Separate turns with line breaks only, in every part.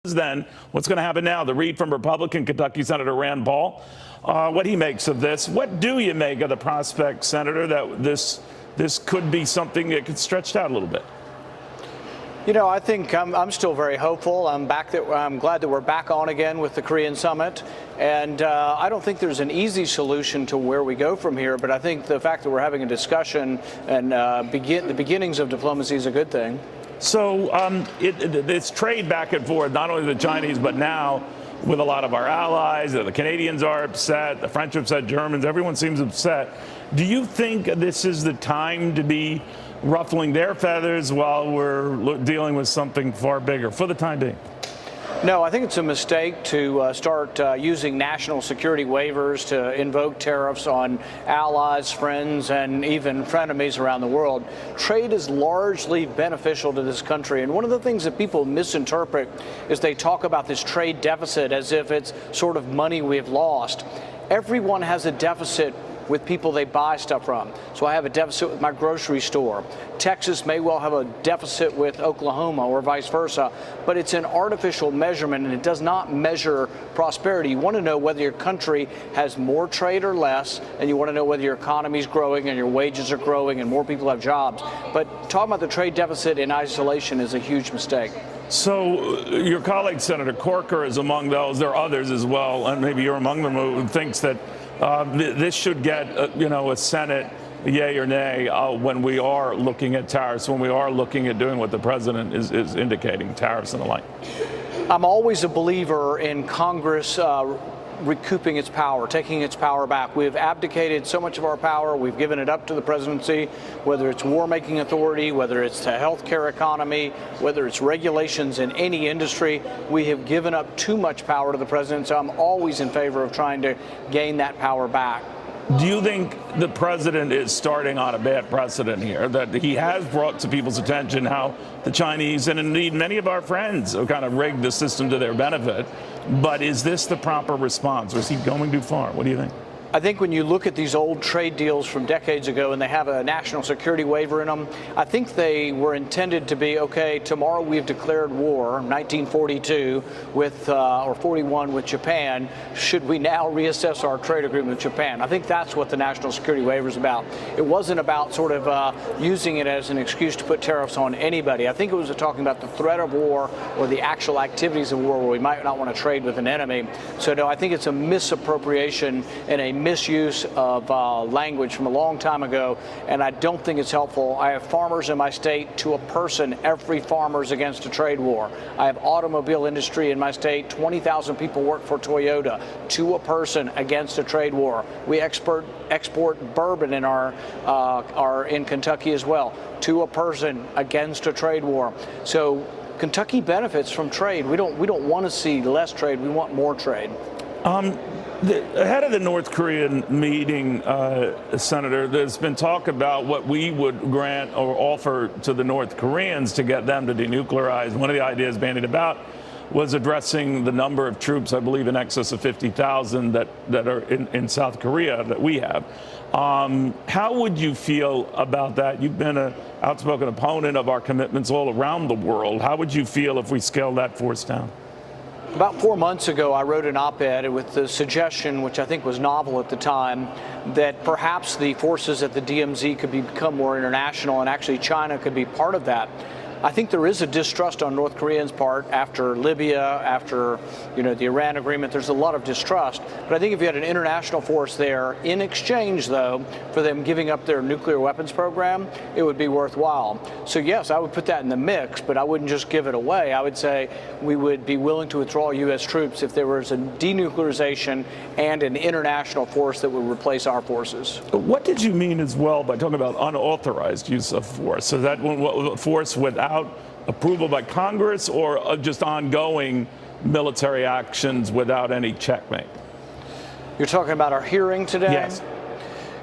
Then what's going to happen now? The read from Republican Kentucky Senator Rand Paul, what he makes of this. What do you make of the prospect, Senator, that this could be something that could stretch out a little bit?
You know, I think I'm still very hopeful. I'm glad that we're back on again with the Korean summit. And I don't think there's an easy solution to where we go from here. But I think the fact that we're having a discussion and the beginnings of diplomacy is a good thing.
So it's trade back and forth, not only the Chinese, but now with a lot of our allies. The Canadians are upset, the French are upset, Germans, everyone seems upset. Do you think this is the time to be ruffling their feathers while we're dealing with something far bigger for the time being?
No, I think it's a mistake to start using national security waivers to invoke tariffs on allies, friends, and even frenemies around the world. Trade is largely beneficial to this country. And one of the things that people misinterpret is they talk about this trade deficit as if it's sort of money we've lost. Everyone has a deficit with people they buy stuff from. So I have a deficit with my grocery store. Texas may well have a deficit with Oklahoma or vice versa, but it's an artificial measurement and it does not measure prosperity. You want to know whether your country has more trade or less, and you want to know whether your economy is growing and your wages are growing and more people have jobs. But talking about the trade deficit in isolation is a huge mistake.
So your colleague, Senator Corker, is among those. There are others as well, and maybe you're among them, who thinks that this should get, a Senate yay or nay when we are looking at tariffs, when we are looking at doing what the president is indicating, tariffs and the like.
I'm always a believer in Congress recouping its power, taking its power back. We have abdicated so much of our power. We've given it up to the presidency, whether it's war-making authority, whether it's the healthcare economy, whether it's regulations in any industry. We have given up too much power to the president, so I'm always in favor of trying to gain that power back.
Do you think the president is starting on a bad precedent here, that he has brought to people's attention how the Chinese, and indeed many of our friends, have kind of rigged the system to their benefit? But is this the proper response, or is he going too far? What do you think?
I think when you look at these old trade deals from decades ago and they have a national security waiver in them, I think they were intended to be, okay, tomorrow we've declared war, 1942 or 41 with Japan. Should we now reassess our trade agreement with Japan? I think that's what the national security waiver is about. It wasn't about sort of using it as an excuse to put tariffs on anybody. I think it was talking about the threat of war or the actual activities of war where we might not want to trade with an enemy. So no, I think it's a misappropriation and a misuse of language from a long time ago, and I don't think it's helpful. I have farmers in my state. To a person, every farmer is against a trade war. I have automobile industry in my state. 20,000 people work for Toyota. To a person, against a trade war. We export bourbon in in Kentucky as well. To a person, against a trade war. So Kentucky benefits from trade. We don't want to see less trade. We want more trade.
Ahead of the North Korean meeting, Senator, there's been talk about what we would grant or offer to the North Koreans to get them to denuclearize. One of the ideas bandied about was addressing the number of troops, I believe in excess of 50,000 that are in South Korea that we have. How would you feel about that? You've been an outspoken opponent of our commitments all around the world. How would you feel if we scaled that force down?
About 4 months ago, I wrote an op-ed with the suggestion, which I think was novel at the time, that perhaps the forces at the DMZ could become more international, and actually China could be part of that. I think there is a distrust on North Korea's part after Libya, after the Iran agreement. There's a lot of distrust. But I think if you had an international force there, in exchange, though, for them giving up their nuclear weapons program, it would be worthwhile. So, yes, I would put that in the mix, but I wouldn't just give it away. I would say we would be willing to withdraw U.S. troops if there was a denuclearization and an international force that would replace our forces.
What did you mean as well by talking about unauthorized use of force? So that force without approval by Congress, or just ongoing military actions without any checkmate?
You're talking about our hearing today?
Yes.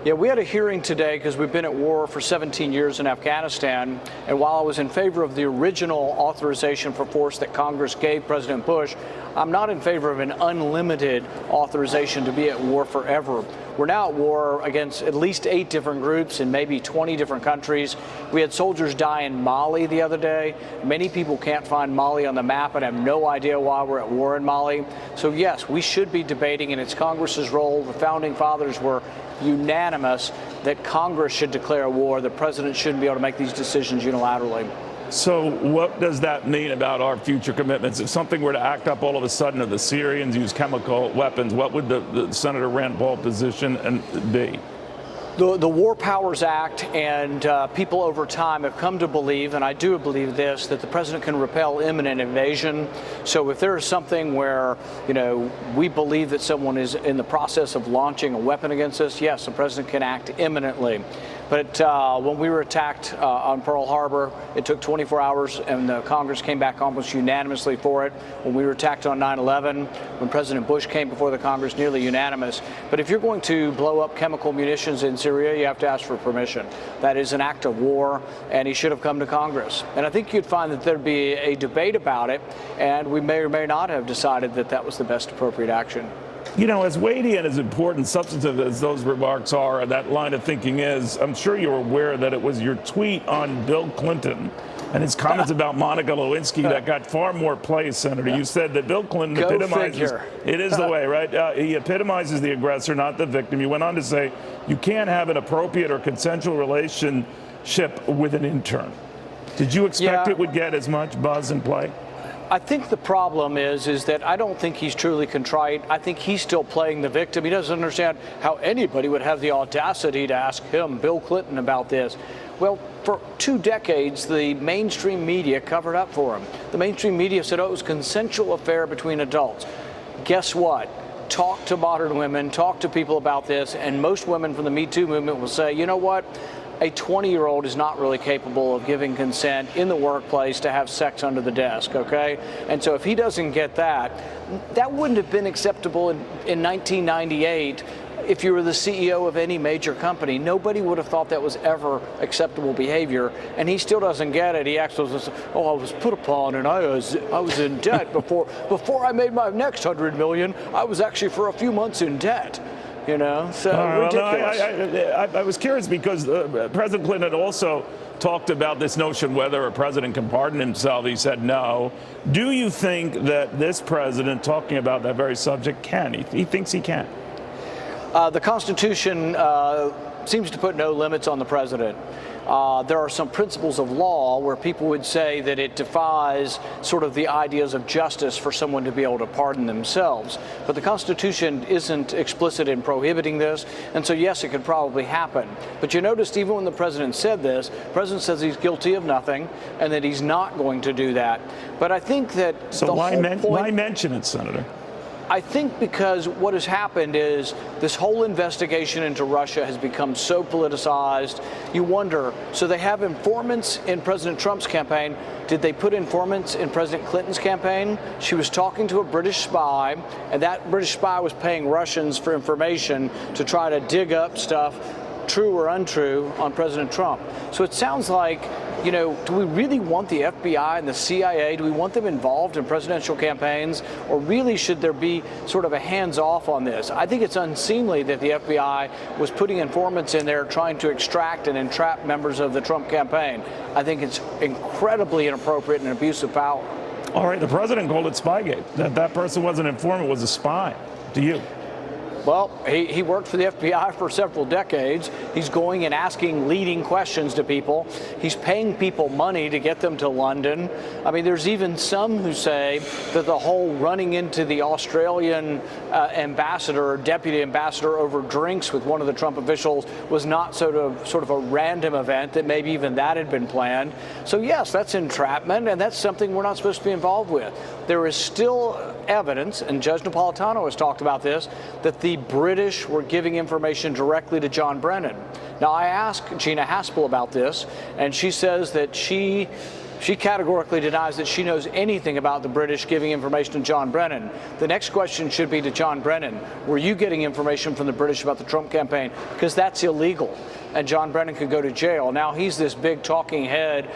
Yeah, we had a hearing today because we've been at war for 17 years in Afghanistan. And while I was in favor of the original authorization for force that Congress gave President Bush, I'm not in favor of an unlimited authorization to be at war forever. We're now at war against at least 8 different groups in maybe 20 different countries. We had soldiers die in Mali the other day. Many people can't find Mali on the map and have no idea why we're at war in Mali. So yes, we should be debating, and it's Congress's role. The founding fathers were unanimous that Congress should declare war. The president shouldn't be able to make these decisions unilaterally.
So what does that mean about our future commitments? If something were to act up all of a sudden, or the Syrians use chemical weapons, what would the Senator Rand Paul position be?
The War Powers Act and people over time have come to believe, and I do believe this, that the president can repel imminent invasion. So if there is something where, we believe that someone is in the process of launching a weapon against us, yes, the president can act imminently. But when we were attacked on Pearl Harbor, it took 24 hours, and the Congress came back almost unanimously for it. When we were attacked on 9/11, when President Bush came before the Congress, nearly unanimous. But if you're going to blow up chemical munitions in Syria, you have to ask for permission. That is an act of war, and he should have come to Congress. And I think you'd find that there'd be a debate about it, and we may or may not have decided that that was the best appropriate action.
As weighty and as important, substantive as those remarks are, that line of thinking is, I'm sure you're aware that it was your tweet on Bill Clinton and his comments about Monica Lewinsky that got far more play, Senator. You said that Bill Clinton epitomizes, it is the way, right? He epitomizes the aggressor, not the victim. You went on to say you can't have an appropriate or consensual relationship with an intern. Did you expect it would get as much buzz and play?
I think the problem is that I don't think he's truly contrite. I think he's still playing the victim. He doesn't understand how anybody would have the audacity to ask him, Bill Clinton, about this. Well, for 2 decades, the mainstream media covered up for him. The mainstream media said, it was a consensual affair between adults. Guess what? Talk to modern women, talk to people about this, and most women from the Me Too movement will say, you know what? A 20-year-old is not really capable of giving consent in the workplace to have sex under the desk, okay? And so if he doesn't get that, that wouldn't have been acceptable in 1998 if you were the CEO of any major company. Nobody would have thought that was ever acceptable behavior, and he still doesn't get it. He acts as, I was put upon, and I was in debt before I made my next $100 million. I was actually for a few months in debt. So ridiculous.
I was curious because President Clinton also talked about this notion whether a president can pardon himself. He said no. Do you think that this president, talking about that very subject, can? He thinks he can.
The Constitution seems to put no limits on the president. There are some principles of law where people would say that it defies sort of the ideas of justice for someone to be able to pardon themselves. But the Constitution isn't explicit in prohibiting this, and so yes, it could probably happen. But you noticed even when the president said this, the president says he's guilty of nothing and that he's not going to do that. But I think that
why mention it, Senator?
I think because what has happened is this whole investigation into Russia has become so politicized. You wonder, so they have informants in President Trump's campaign. Did they put informants in President Clinton's campaign? She was talking to a British spy, and that British spy was paying Russians for information to try to dig up stuff, true or untrue, on President Trump. So it sounds like, do we really want the FBI and the CIA? Do we want them involved in presidential campaigns? Or really should there be sort of a hands-off on this? I think it's unseemly that the FBI was putting informants in there trying to extract and entrap members of the Trump campaign. I think it's incredibly inappropriate and an abuse of power.
All right, the president called it Spygate. That person wasn't an informant, was a spy. To you?
Well, he worked for the FBI for several decades. He's going and asking leading questions to people. He's paying people money to get them to London. I mean, there's even some who say that the whole running into the Australian ambassador or deputy ambassador over drinks with one of the Trump officials was not sort of a random event, that maybe even that had been planned. So yes, that's entrapment, and that's something we're not supposed to be involved with. There is still evidence, and Judge Napolitano has talked about this, that the British were giving information directly to John Brennan. Now, I asked Gina Haspel about this, and she says that she She categorically denies that she knows anything about the British giving information to John Brennan. The next question should be to John Brennan. Were you getting information from the British about the Trump campaign? Because that's illegal. And John Brennan could go to jail. Now he's this big talking head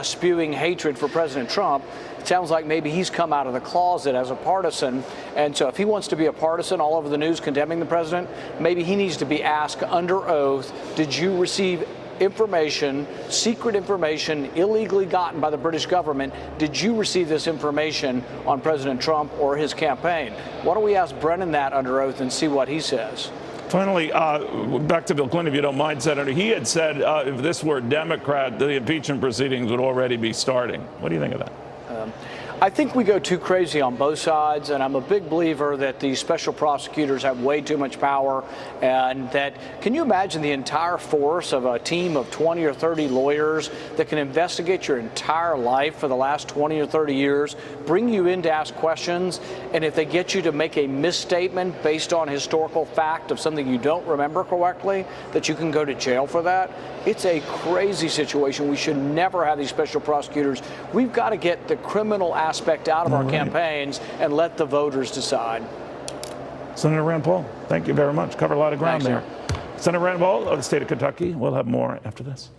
spewing hatred for President Trump. It sounds like maybe he's come out of the closet as a partisan. And so if he wants to be a partisan all over the news condemning the president, maybe he needs to be asked under oath, did you receive information, secret information, illegally gotten by the British government? Did you receive this information on President Trump or his campaign? Why don't we ask Brennan that under oath and see what he says?
Finally, back to Bill Clinton, if you don't mind, Senator. He had said if this were a Democrat, the impeachment proceedings would already be starting. What do you think of that?
I think we go too crazy on both sides, and I'm a big believer that these special prosecutors have way too much power, and that, can you imagine the entire force of a team of 20 or 30 lawyers that can investigate your entire life for the last 20 or 30 years, bring you in to ask questions, and if they get you to make a misstatement based on historical fact of something you don't remember correctly, that you can go to jail for that? It's a crazy situation. We should never have these special prosecutors. We've got to get the criminal aspect out of our campaigns and let the voters decide.
Senator Rand Paul, thank you very much. Covered a lot of ground
Thanks,
there. Senator Rand Paul of the state of Kentucky. We'll have more after this.